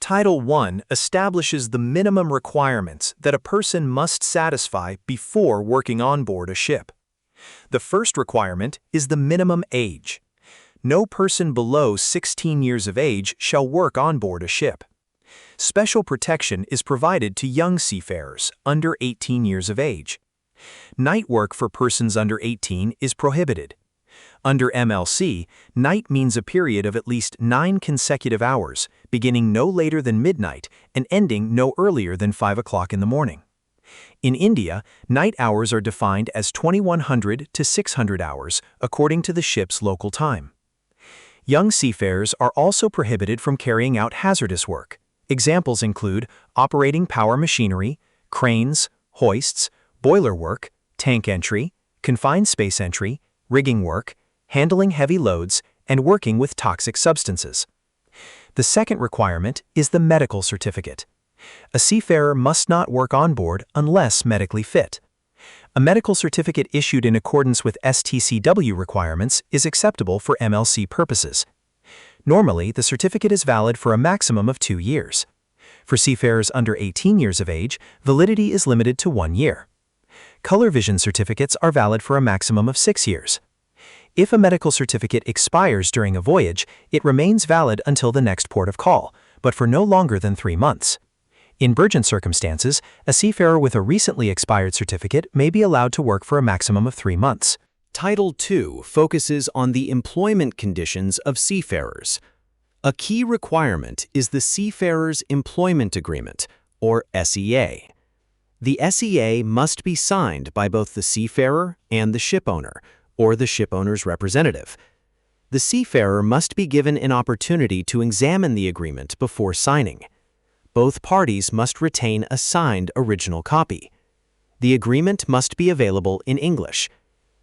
Title I establishes the minimum requirements that a person must satisfy before working on board a ship. The first requirement is the minimum age. No person below 16 years of age shall work on board a ship. Special protection is provided to young seafarers under 18 years of age. Night work for persons under 18 is prohibited. Under MLC, night means a period of at least 9 consecutive hours, beginning no later than midnight and ending no earlier than 5 o'clock in the morning. In India, night hours are defined as 2100 to 600 hours, according to the ship's local time. Young seafarers are also prohibited from carrying out hazardous work. Examples include operating power machinery, cranes, hoists, boiler work, tank entry, confined space entry, rigging work, handling heavy loads, and working with toxic substances. The second requirement is the medical certificate. A seafarer must not work on board unless medically fit. A medical certificate issued in accordance with STCW requirements is acceptable for MLC purposes. Normally, the certificate is valid for a maximum of 2 years. For seafarers under 18 years of age, validity is limited to 1 year. Color vision certificates are valid for a maximum of 6 years. If a medical certificate expires during a voyage, it remains valid until the next port of call, but for no longer than 3 months. In urgent circumstances, a seafarer with a recently expired certificate may be allowed to work for a maximum of 3 months. Title II focuses on the employment conditions of seafarers. A key requirement is the Seafarers Employment Agreement, or SEA. The SEA must be signed by both the seafarer and the shipowner, or the shipowner's representative. The seafarer must be given an opportunity to examine the agreement before signing. Both parties must retain a signed original copy. The agreement must be available in English.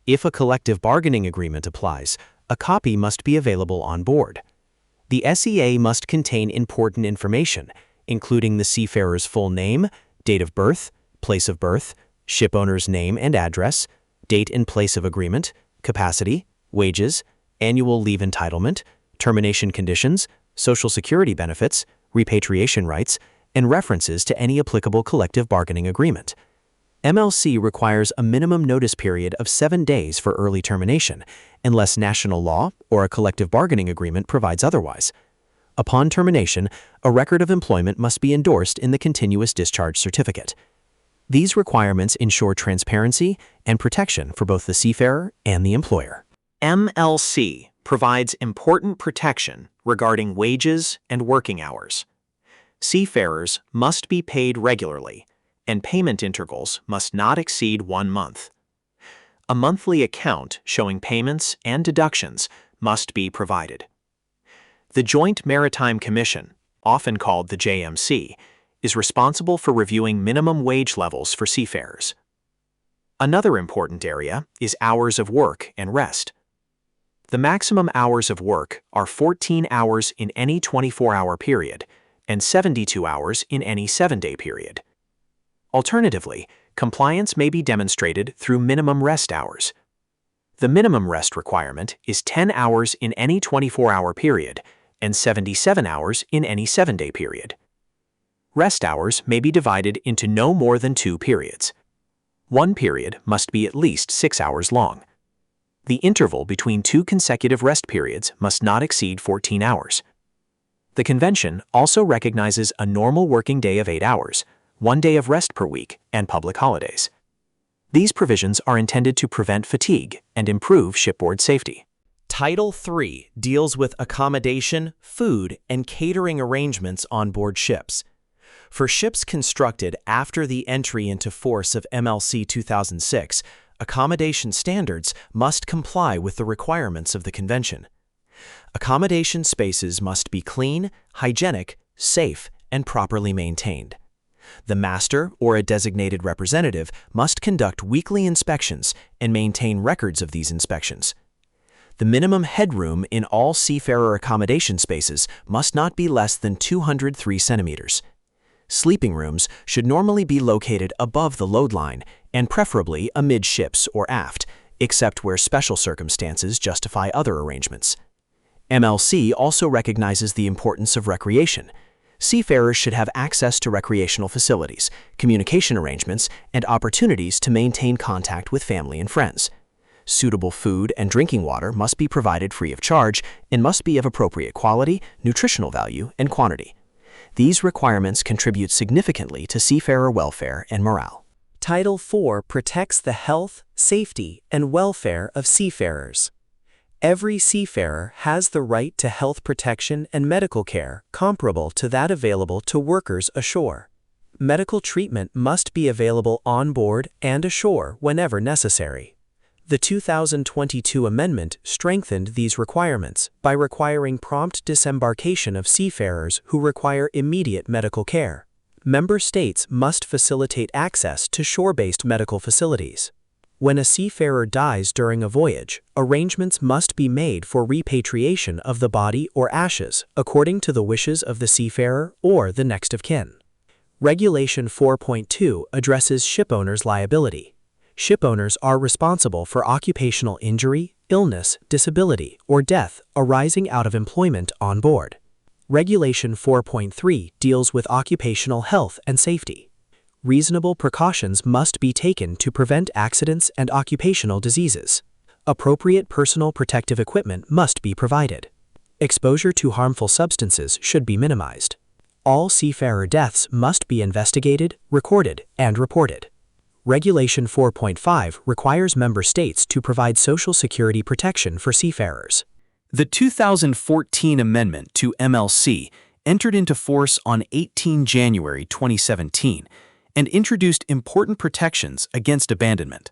If a collective bargaining agreement applies, a copy must be available on board. The SEA must contain important information, including the seafarer's full name, date of birth, place of birth, shipowner's name and address, date and place of agreement, capacity, wages, annual leave entitlement, termination conditions, Social Security benefits, repatriation rights, and references to any applicable collective bargaining agreement. MLC requires a minimum notice period of 7 days for early termination, unless national law or a collective bargaining agreement provides otherwise. Upon termination, a record of employment must be endorsed in the continuous discharge certificate. These requirements ensure transparency and protection for both the seafarer and the employer. MLC provides important protection regarding wages and working hours. Seafarers must be paid regularly, and payment intervals must not exceed 1 month. A monthly account showing payments and deductions must be provided. The Joint Maritime Commission, often called the JMC, is responsible for reviewing minimum wage levels for seafarers. Another important area is hours of work and rest. The maximum hours of work are 14 hours in any 24-hour period and 72 hours in any 7-day period. Alternatively, compliance may be demonstrated through minimum rest hours. The minimum rest requirement is 10 hours in any 24-hour period and 77 hours in any 7-day period. Rest hours may be divided into no more than 2 periods. One period must be at least 6 hours long. The interval between 2 consecutive rest periods must not exceed 14 hours. The Convention also recognizes a normal working day of 8 hours, 1 day of rest per week, and public holidays. These provisions are intended to prevent fatigue and improve shipboard safety. Title III deals with accommodation, food, and catering arrangements on board ships. For ships constructed after the entry into force of MLC 2006, accommodation standards must comply with the requirements of the Convention. Accommodation spaces must be clean, hygienic, safe, and properly maintained. The master or a designated representative must conduct weekly inspections and maintain records of these inspections. The minimum headroom in all seafarer accommodation spaces must not be less than 203 centimeters. Sleeping rooms should normally be located above the load line and preferably amidships or aft, except where special circumstances justify other arrangements. MLC also recognizes the importance of recreation. Seafarers should have access to recreational facilities, communication arrangements, and opportunities to maintain contact with family and friends. Suitable food and drinking water must be provided free of charge and must be of appropriate quality, nutritional value, and quantity. These requirements contribute significantly to seafarer welfare and morale. Title IV protects the health, safety, and welfare of seafarers. Every seafarer has the right to health protection and medical care comparable to that available to workers ashore. Medical treatment must be available on board and ashore whenever necessary. The 2022 amendment strengthened these requirements by requiring prompt disembarkation of seafarers who require immediate medical care. Member states must facilitate access to shore-based medical facilities. When a seafarer dies during a voyage, arrangements must be made for repatriation of the body or ashes according to the wishes of the seafarer or the next of kin. Regulation 4.2 addresses shipowners' liability. Shipowners are responsible for occupational injury, illness, disability, or death arising out of employment on board. Regulation 4.3 deals with occupational health and safety. Reasonable precautions must be taken to prevent accidents and occupational diseases. Appropriate personal protective equipment must be provided. Exposure to harmful substances should be minimized. All seafarer deaths must be investigated, recorded, and reported. Regulation 4.5 requires member states to provide Social Security protection for seafarers. The 2014 amendment to MLC entered into force on 18 January 2017 and introduced important protections against abandonment.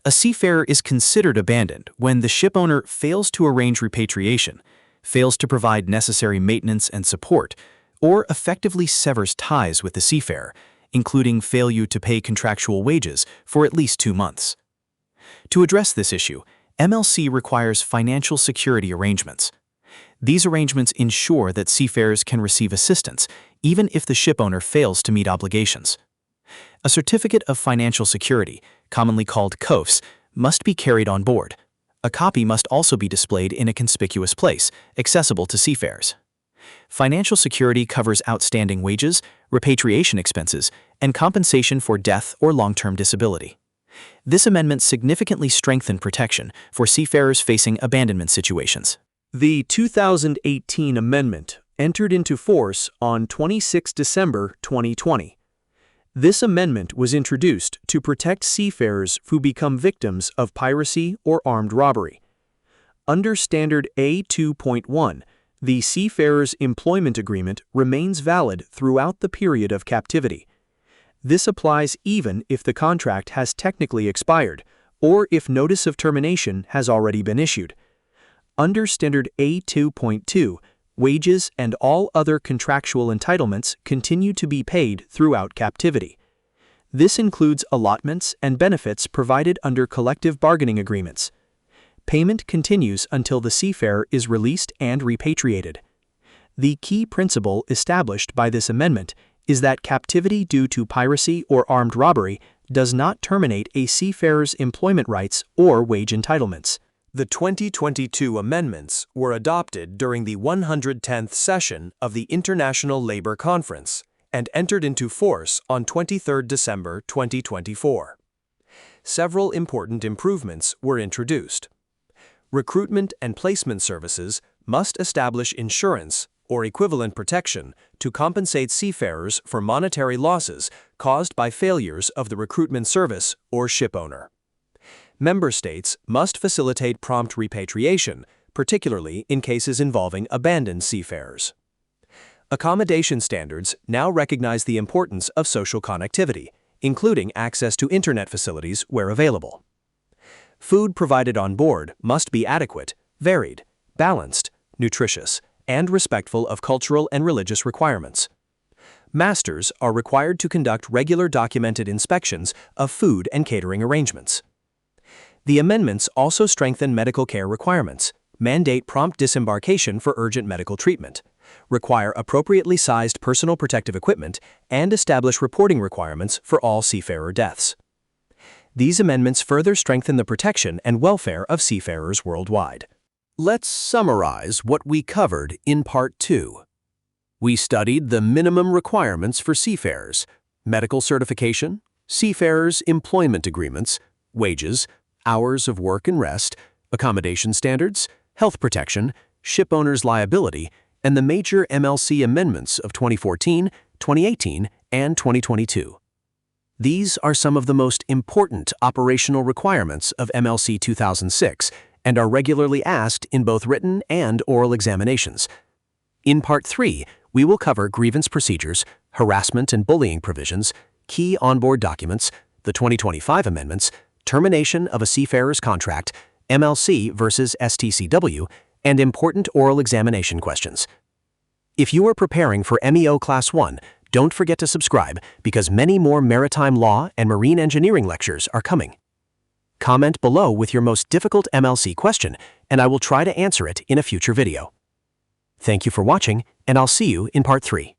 A seafarer is considered abandoned when the shipowner fails to arrange repatriation, fails to provide necessary maintenance and support, or effectively severs ties with the seafarer, including failure to pay contractual wages for at least 2 months. To address this issue, MLC requires financial security arrangements. These arrangements ensure that seafarers can receive assistance even if the shipowner fails to meet obligations. A certificate of financial security, commonly called COFS, must be carried on board. A copy must also be displayed in a conspicuous place, accessible to seafarers. Financial security covers outstanding wages, repatriation expenses, and compensation for death or long-term disability. This amendment significantly strengthened protection for seafarers facing abandonment situations. The 2018 amendment entered into force on 26 December 2020. This amendment was introduced to protect seafarers who become victims of piracy or armed robbery. Under Standard A2.1, the Seafarers Employment Agreement remains valid throughout the period of captivity. This applies even if the contract has technically expired or if notice of termination has already been issued. Under Standard A2.2, wages and all other contractual entitlements continue to be paid throughout captivity. This includes allotments and benefits provided under collective bargaining agreements. Payment continues until the seafarer is released and repatriated. The key principle established by this amendment is that captivity due to piracy or armed robbery does not terminate a seafarer's employment rights or wage entitlements. The 2022 amendments were adopted during the 110th session of the International Labour Conference and entered into force on 23 December 2024. Several important improvements were introduced. Recruitment and placement services must establish insurance or equivalent protection to compensate seafarers for monetary losses caused by failures of the recruitment service or shipowner. Member states must facilitate prompt repatriation, particularly in cases involving abandoned seafarers. Accommodation standards now recognize the importance of social connectivity, including access to internet facilities where available. Food provided on board must be adequate, varied, balanced, nutritious, and respectful of cultural and religious requirements. Masters are required to conduct regular documented inspections of food and catering arrangements. The amendments also strengthen medical care requirements, mandate prompt disembarkation for urgent medical treatment, require appropriately sized personal protective equipment, and establish reporting requirements for all seafarer deaths. These amendments further strengthen the protection and welfare of seafarers worldwide. Let's summarize what we covered in Part 2. We studied the minimum requirements for seafarers, medical certification, Seafarers Employment Agreements, wages, hours of work and rest, accommodation standards, health protection, shipowners' liability, and the major MLC amendments of 2014, 2018, and 2022. These are some of the most important operational requirements of MLC 2006 and are regularly asked in both written and oral examinations. In Part 3, we will cover grievance procedures, harassment and bullying provisions, key onboard documents, the 2025 amendments, termination of a seafarer's contract, MLC versus STCW, and important oral examination questions. If you are preparing for MEO Class 1, don't forget to subscribe because many more maritime law and marine engineering lectures are coming. Comment below with your most difficult MLC question, and I will try to answer it in a future video. Thank you for watching, and I'll see you in Part 3.